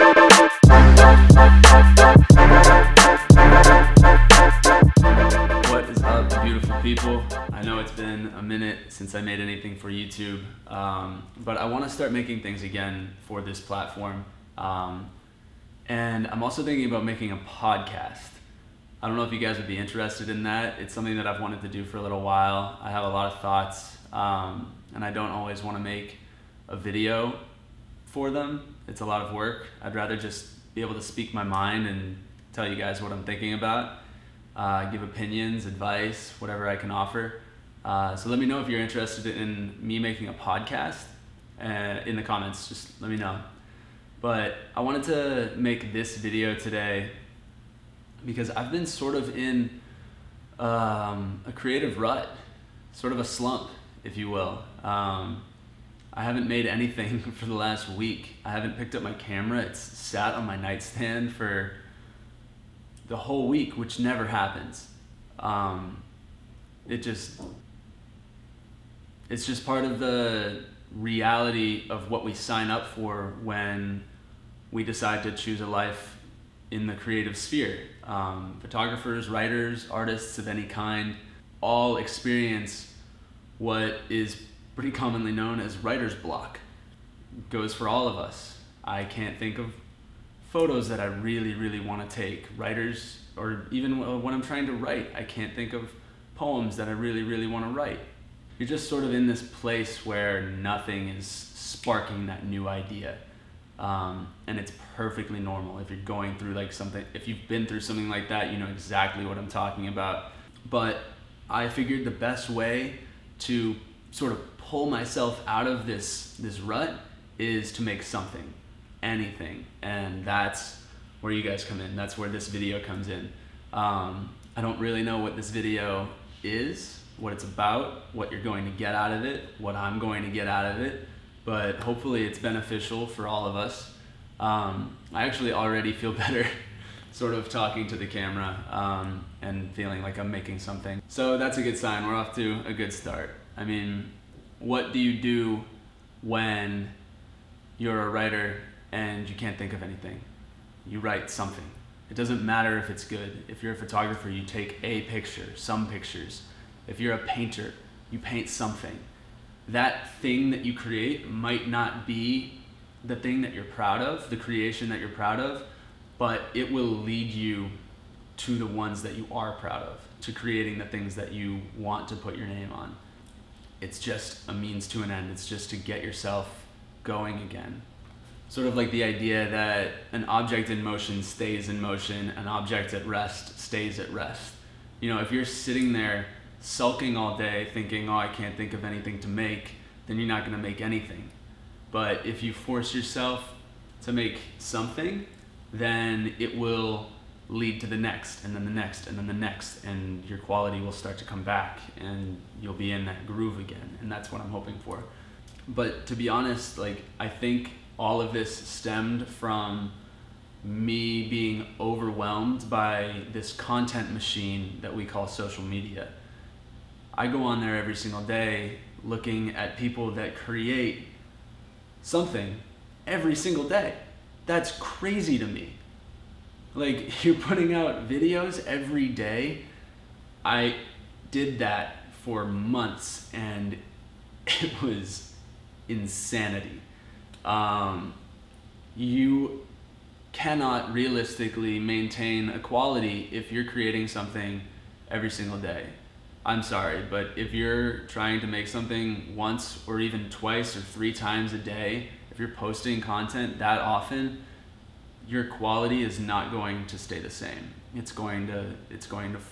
What is up, beautiful people? I know it's been a minute since I made anything for YouTube, but I want to start making things again for this platform. And I'm also thinking about making a podcast. I don't know if you guys would be interested in that. It's something that I've wanted to do for a little while. I have a lot of thoughts, and I don't always want to make a video for them. It's a lot of work. I'd rather just be able to speak my mind and tell you guys what I'm thinking about, give opinions, advice, whatever I can offer. So let me know if you're interested in me making a podcast in the comments. Just let me know. But I wanted to make this video today because I've been sort of in a creative rut, sort of a slump, if you will. I haven't made anything for the last week. I haven't picked up my camera. It's sat on my nightstand for the whole week, which never happens. It's just part of the reality of what we sign up for when we decide to choose a life in the creative sphere. Photographers, writers, artists of any kind all experience what is pretty commonly known as writer's block. It goes for all of us. I can't think of photos that I really want to take. Writers, or even when I'm trying to write, I can't think of poems that I really want to write. You're just sort of in this place where nothing is sparking that new idea. And it's perfectly normal. If you're going through if you've been through something like that, you know exactly what I'm talking about. But I figured the best way to sort of pull myself out of this rut is to make something, anything. And that's where you guys come in. That's where this video comes in. I don't really know what this video is, what it's about, what you're going to get out of it, what I'm going to get out of it, but hopefully it's beneficial for all of us. I actually already feel better sort of talking to the camera and feeling like I'm making something. So that's a good sign. We're off to a good start. I mean, what do you do when you're a writer and you can't think of anything? You write something. It doesn't matter if it's good. If you're a photographer, you take a picture, some pictures. If you're a painter, you paint something. That thing that you create might not be the thing that you're proud of, the creation that you're proud of, but it will lead you to the ones that you are proud of, to creating the things that you want to put your name on. It's just a means to an end. It's just to get yourself going again. Sort of like the idea that an object in motion stays in motion, an object at rest stays at rest. You know, if you're sitting there sulking all day thinking, oh, I can't think of anything to make, then you're not gonna make anything. But if you force yourself to make something, then it will lead to the next, and then the next, and then the next, and your quality will start to come back, and you'll be in that groove again, and that's what I'm hoping for. But to be honest, I think all of this stemmed from me being overwhelmed by this content machine that we call social media. I go on there every single day looking at people that create something every single day. That's crazy to me. You're putting out videos every day. I did that for months and it was insanity. You cannot realistically maintain a quality if you're creating something every single day. I'm sorry, but if you're trying to make something once or even twice or 3 times a day, if you're posting content that often, your quality is not going to stay the same. It's going to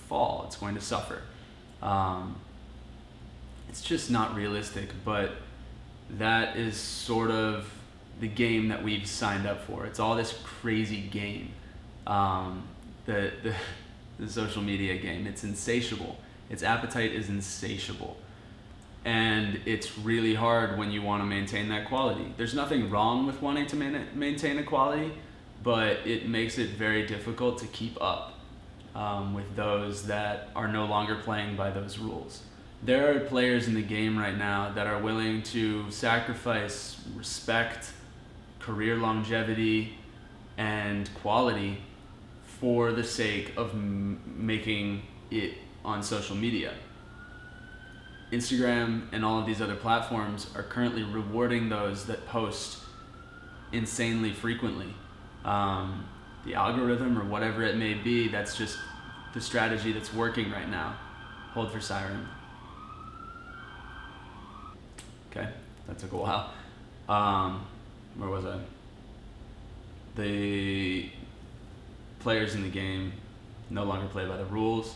fall. It's going to suffer. It's just not realistic, but that is sort of the game that we've signed up for. It's all this crazy game, the social media game. It's insatiable. Its appetite is insatiable. And it's really hard when you want to maintain that quality. There's nothing wrong with wanting to maintain a quality, but it makes it very difficult to keep up with those that are no longer playing by those rules. There are players in the game right now that are willing to sacrifice respect, career longevity, and quality for the sake of making it on social media. Instagram and all of these other platforms are currently rewarding those that post insanely frequently. The algorithm or whatever it may be, that's just the strategy that's working right now. Hold for siren. Okay, that took a while. Where was I? The players in the game no longer play by the rules.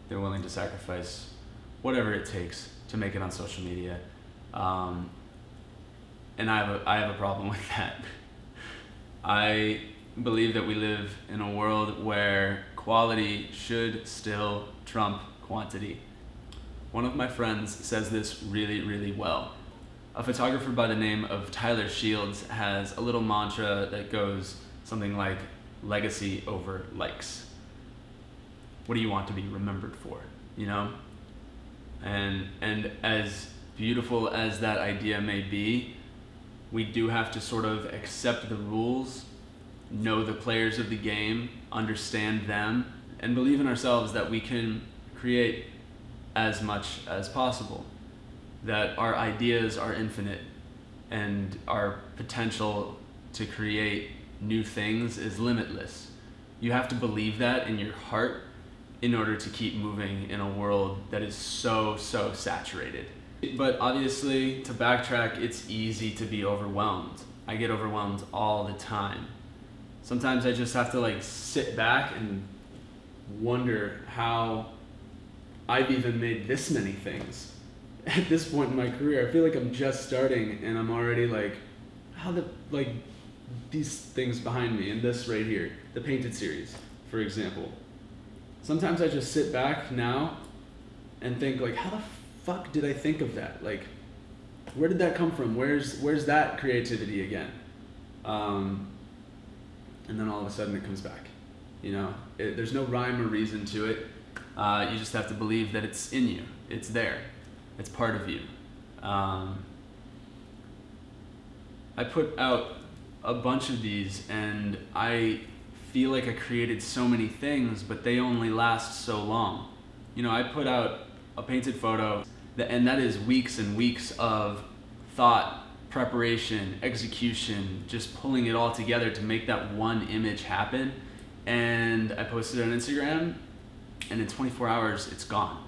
They're willing to sacrifice whatever it takes to make it on social media. And I have a problem with that. I believe that we live in a world where quality should still trump quantity. One of my friends says this really, really well. A photographer by the name of Tyler Shields has a little mantra that goes something like legacy over likes. What do you want to be remembered for, you know? And as beautiful as that idea may be, we do have to sort of accept the rules, know the players of the game, understand them, and believe in ourselves that we can create as much as possible, that our ideas are infinite and our potential to create new things is limitless. You have to believe that in your heart in order to keep moving in a world that is so saturated. But obviously, to backtrack, it's easy to be overwhelmed. I get overwhelmed all the time. Sometimes I just have to sit back and wonder how I've even made this many things. At this point in my career, I feel like I'm just starting and I'm already these things behind me and this right here, the Painted series, for example. Sometimes I just sit back now and think how the fuck did I think of that? Where did that come from? Where's that creativity again? And then all of a sudden it comes back. There's no rhyme or reason to it. You just have to believe that it's in you. It's there. It's part of you. I put out a bunch of these and I feel like I created so many things, but they only last so long. I put out a painted photo and that is weeks and weeks of thought, preparation, execution, just pulling it all together to make that one image happen. And I posted it on Instagram and in 24 hours it's gone.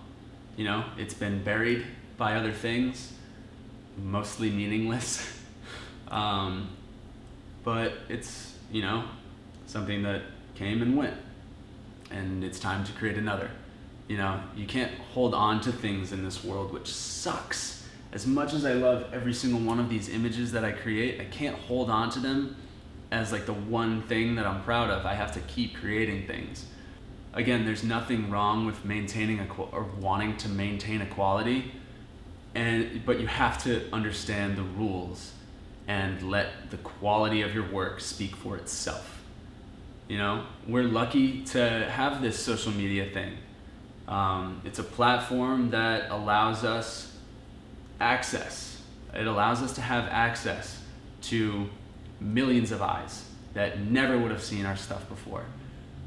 It's been buried by other things, mostly meaningless. But it's, something that came and went, and it's time to create another. You can't hold on to things in this world, which sucks. As much as I love every single one of these images that I create, I can't hold on to them as the one thing that I'm proud of. I have to keep creating things. Again, there's nothing wrong with maintaining or wanting to maintain equality, but you have to understand the rules and let the quality of your work speak for itself. We're lucky to have this social media thing. It's a platform that allows us access. It allows us to have access to millions of eyes that never would have seen our stuff before.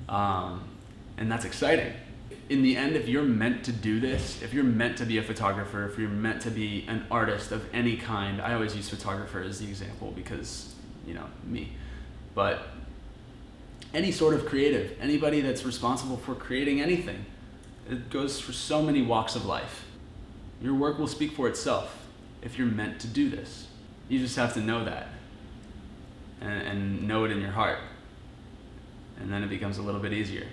And that's exciting. In the end, if you're meant to do this, if you're meant to be a photographer, if you're meant to be an artist of any kind, I always use photographer as the example because, me. But any sort of creative, anybody that's responsible for creating anything, it goes for so many walks of life. Your work will speak for itself if you're meant to do this. You just have to know that and know it in your heart. And then it becomes a little bit easier.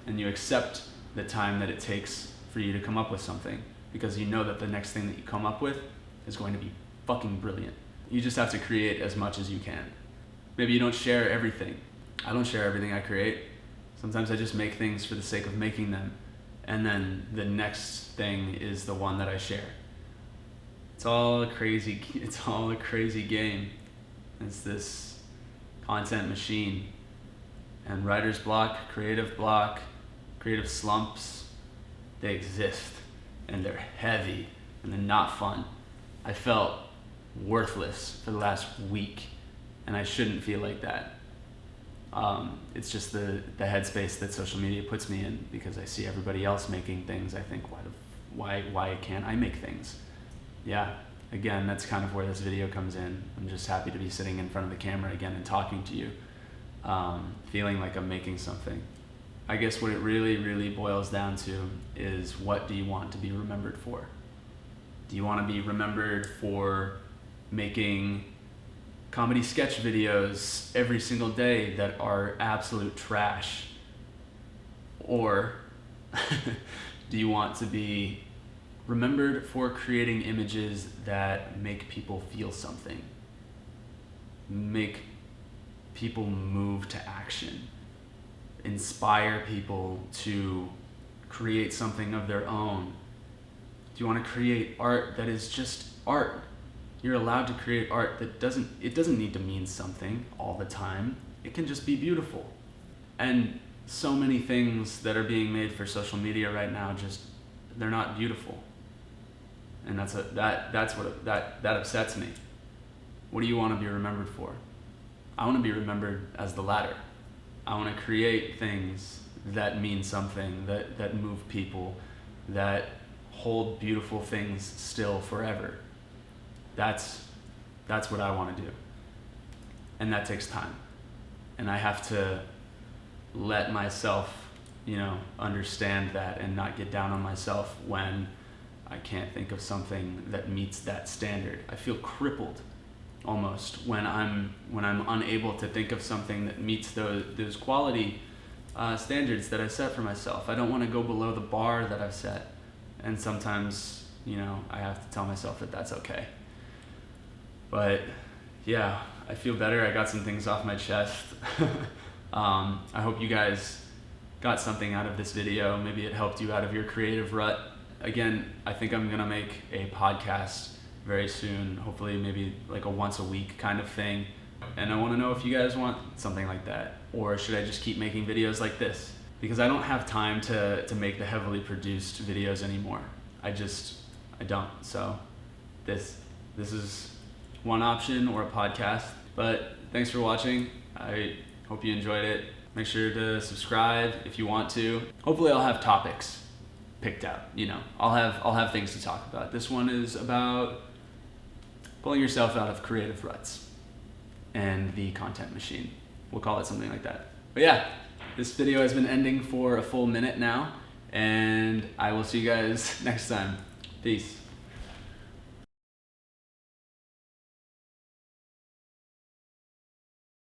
And you accept the time that it takes for you to come up with something because you know that the next thing that you come up with is going to be fucking brilliant. You just have to create as much as you can. Maybe you don't share everything. I don't share everything I create. Sometimes I just make things for the sake of making them, and then the next thing is the one that I share. It's all a crazy game. It's this content machine. And writer's block, creative slumps, they exist, and they're heavy, and they're not fun. I felt worthless for the last week, and I shouldn't feel like that. It's just the headspace that social media puts me in, because I see everybody else making things. I think, why can't I make things? Yeah, again, that's kind of where this video comes in. I'm just happy to be sitting in front of the camera again and talking to you, feeling like I'm making something. I guess what it really, really boils down to is, what do you want to be remembered for? Do you want to be remembered for making comedy sketch videos every single day that are absolute trash? Or do you want to be remembered for creating images that make people feel something, make people move to action, inspire people to create something of their own? Do you want to create art that is just art? You're allowed to create art that doesn't need to mean something all the time. It can just be beautiful. And so many things that are being made for social media right now, they're not beautiful. And that upsets me. What do you want to be remembered for? I want to be remembered as the latter. I want to create things that mean something, that move people, that hold beautiful things still forever. That's what I want to do. And that takes time. And I have to let myself, understand that, and not get down on myself when I can't think of something that meets that standard. I feel crippled almost when I'm unable to think of something that meets those quality standards that I set for myself. I don't want to go below the bar that I've set. And sometimes, I have to tell myself that that's okay. But yeah, I feel better. I got some things off my chest. I hope you guys got something out of this video. Maybe it helped you out of your creative rut. Again, I think I'm gonna make a podcast very soon, hopefully maybe like a once a week kind of thing. And I wanna know if you guys want something like that, or should I just keep making videos like this? Because I don't have time to make the heavily produced videos anymore. I don't. So this is one option, or a podcast. But thanks for watching. I hope you enjoyed it. Make sure to subscribe if you want to. Hopefully I'll have topics picked out. I'll have things to talk about. This one is about pulling yourself out of creative ruts and the content machine. We'll call it something like that. But yeah, this video has been ending for a full minute now, and I will see you guys next time. Peace.